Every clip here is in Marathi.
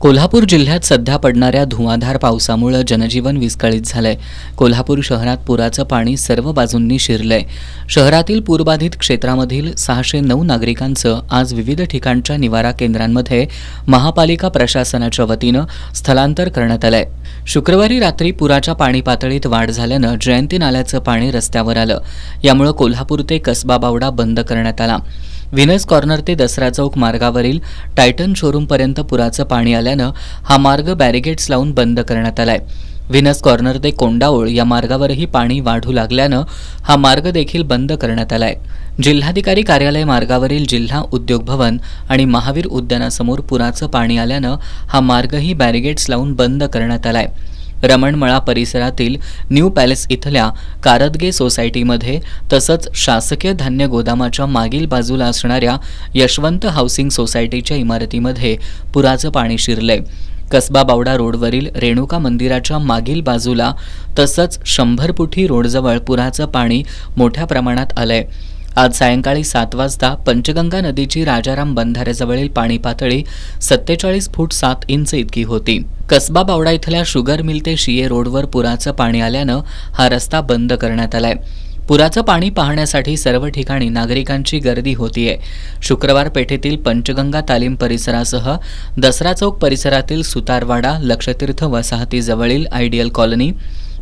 कोल्हापूर जिल्ह्यात सध्या पडणाऱ्या धुवांधार पावसामुळे जनजीवन विस्कळीत झालंय। कोल्हापूर शहरात पुराचं पाणी सर्व बाजूंनी शिरलंय। शहरातील पूरबाधित क्षेत्रामधील 609 नागरिकांचं आज विविध ठिकाणच्या निवारा केंद्रांमध्ये महापालिका प्रशासनाच्या वतीनं स्थलांतर करण्यात आलंय। शुक्रवारी रात्री पुराच्या पाणी पातळीत वाढ झाल्यानं जयंती नाल्याचं पाणी रस्त्यावर आलं। यामुळे कोल्हापूर ते कसबा बावडा बंद करण्यात आला। व्हिनस कॉर्नर ते दसरा चौक मार्गावरील टायटन शोरूमपर्यंत पुराचं पाणी आल्यानं हा मार्ग बॅरिगेड्स लावून बंद करण्यात आलाय। व्हिनस कॉर्नर ते कोंडाओळ या मार्गावरही पाणी वाढू लागल्यानं हा मार्ग देखील बंद करण्यात आलाय। जिल्हाधिकारी कार्यालय मार्गावरील जिल्हा उद्योग भवन आणि महावीर उद्यानासमोर पुराचं पाणी आल्यानं हा मार्गही बॅरिगेड्स लावून बंद करण्यात आलाय। रमणमळा परिसरातील न्यू पॅलेस इथल्या कारदगे सोसायटीमध्ये तसंच शासकीय धान्य गोदामाच्या मागील बाजूला असणाऱ्या यशवंत हाऊसिंग सोसायटीच्या इमारतीमध्ये पुराचं पाणी शिरलंय। कसबा बावडा रोडवरील रेणुका मंदिराच्या मागील बाजूला तसंच 100 फुटी रोडजवळ पुराचं पाणी मोठ्या प्रमाणात आलंय। आज सायंकाळी 7 वाजता पंचगंगा नदीची राजाराम बंधाऱ्याजवळील पाणी पातळी 47 फूट 7 इंच इतकी होती। कसबा बावडा इथल्या शुगर मिल ते शिये रोडवर पुराचं पाणी आल्यानं हा रस्ता बंद करण्यात आलाय। पुराचं पाणी पाहण्यासाठी सर्व ठिकाणी नागरिकांची गर्दी होतीये। शुक्रवार पेठेतील पंचगंगा तालीम परिसरासह दसरा चौक परिसरातील सुतारवाडा, लक्षतीर्थ वसाहतीजवळील आयडियल कॉलनी,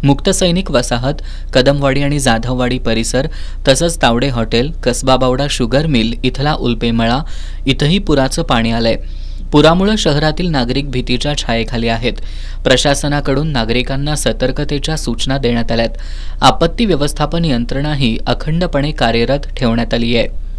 मुक्त सैनिक वसाहत, कदमवाडी आणि जाधववाडी परिसर तसंच Tawde hotel, Kasaba Bawda sugar mill इथला उल्पेमळा इथंही पुराचं पाणी आलंय। पुरामुळे शहरातील नागरिक भीतीच्या छायेखाली आहेत। प्रशासनाकडून नागरिकांना सतर्कतेच्या सूचना देण्यात आल्यात। आपत्ती व्यवस्थापन यंत्रणाही अखंडपणे कार्यरत ठेवण्यात आली आहे।